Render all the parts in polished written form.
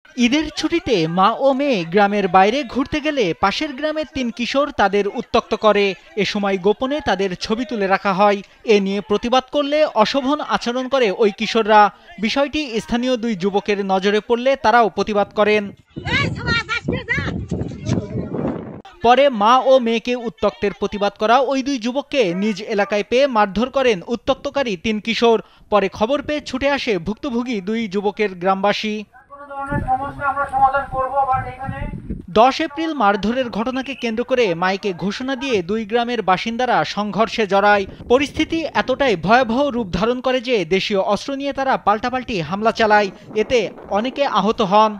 ঈদের ছুটিতে মা ও মেয়ে গ্রামের বাইরে ঘুরতে গেলে পাশের গ্রামের ৩ কিশোর তাদের উত্ত্যক্ত করে। এ সময় গোপনে তাদের ছবি তুলে রাখা হয়। এ নিয়ে প্রতিবাদ করলে অশোভন আচরণ করে ওই কিশোররা। বিষয়টি স্থানীয় ২ যুবকের নজরে পড়লে তারাও প্রতিবাদ করেন। পরে মা ও মেয়েকে উত্ত্যক্তের প্রতিবাদ করা ওই ২ যুবককে নিজ এলাকায় পেয়ে মারধর করেন উত্ত্যক্তকারী ৩ কিশোর। পরে খবর পেয়ে ছুটে আসে ভুক্তভোগী ২ যুবকের গ্রামবাসী। ১০ এপ্রিল মারধরের ঘটনাকে কেন্দ্র করে মাইকে ঘোষণা দিয়ে ২ গ্রামের বাসিন্দারা সংঘর্ষে জড়ায়। পরিস্থিতি এতটাই ভয়াবহ রূপ ধারণ করে যে দেশীয় অস্ত্র নিয়ে তারা পাল্টাপাল্টি হামলা চালায়। এতে অনেকে আহত হন।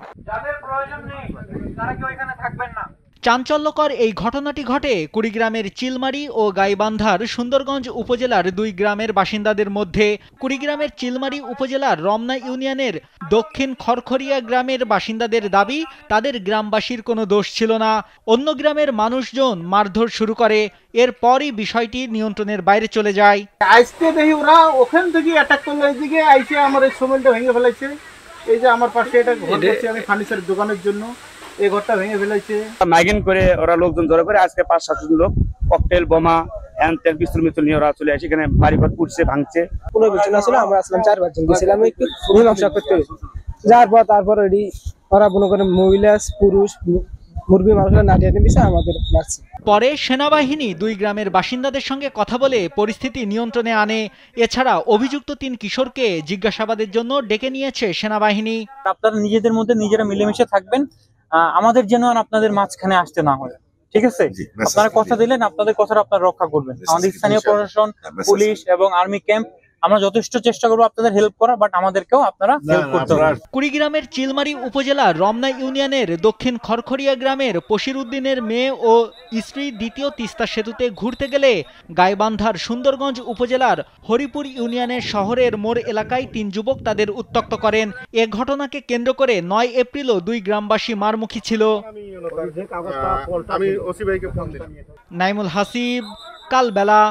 চাঞ্চল্যকর এই ঘটনাটি ঘটে কুড়িগ্রামের চিলমারি ও গাইবান্ধার সুন্দরগঞ্জ উপজেলার ২ গ্রামের বাসিন্দাদের মধ্যে। কুড়িগ্রামের চিলমারি উপজেলার রমনা ইউনিয়নের দক্ষিণ খড়খড়িয়া গ্রামের বাসিন্দাদের দাবি, তাদের গ্রামবাসীর কোনো দোষ ছিল না। অন্য গ্রামের মানুষজন মারধর শুরু করে। এরপরই বিষয়টি নিয়ন্ত্রণের বাইরে চলে যায়। আজকে দেখি ওরা ওখান থেকে অ্যাটাক করলো, এইদিকে আইসে আমার এই সময়টা ভেঙে ফেলেছে। এই যে আমার পাশে এটা ঘর করছি আমি ফার্নিচার দোকানের জন্য, এই ঘরটা ভেঙে ফেলেছে। মাইগ্রেন করে ওরা লোকজন জড়ো করে আজকে ৫-৭ জন লোক ককটেল বোমা তেল পিস্তল মিস্তল নিয়ে ওরা চলে আসে, এখানে বাড়িঘর পুড়ছে ভাঙছে। কোনো কিছু না ছিল, আমরা আসলাম ৪-৫ জন গেছিলাম একটু মীমাংসা করতে। যার পর তারপর ওরা মনে করে মহিলা পুরুষ মুরগি মানুষের নাটিয়ানি বিষয় আমাদের মারছে। পরে সেনাবাহিনী ২ গ্রামের বাসিন্দাদের সঙ্গে কথা বলে পরিস্থিতি নিয়ন্ত্রণে আনে। এছাড়া অভিযুক্ত ৩ কিশোরকে জিজ্ঞাসাবাদের জন্য ডেকে নিয়েছে সেনাবাহিনী। আপনারা নিজেদের মধ্যে নিজেরা মিলেমিশে থাকবেন, আমাদের যেন আর আপনাদের মাঝখানে আসতে না হয়। ঠিক আছে, আপনারা কথা দিলেন, আপনাদের কথাটা আপনারা রক্ষা করবেন। আমাদের স্থানীয় প্রশাসন, পুলিশ এবং আর্মি ক্যাম্প, আমরা যথেষ্ট চেষ্টা করবো আপনাদের হেল্প করা, বাট আমাদেরকেও আপনারা হেল্প করতে হবে। কুড়িগ্রামের চিলমারি উপজেলার রমনা ইউনিয়নের দক্ষিণ খড়খড়িয়া গ্রামের পশির উদ্দিনের মেয়ে ও স্ত্রী দ্বিতীয় তিস্তা সেতুতে ঘুরতে গেলে গাইবান্ধার সুন্দরগঞ্জ উপজেলার হরিপুর ইউনিয়নের শহরের মোড় এলাকায় ৩ যুবক তাদের উত্ত্যক্ত করেন। এ ঘটনাকে কেন্দ্র করে ৯ এপ্রিলও ২ গ্রামবাসী মারমুখী ছিল। নাইমুল হাসিব, কালবেলা।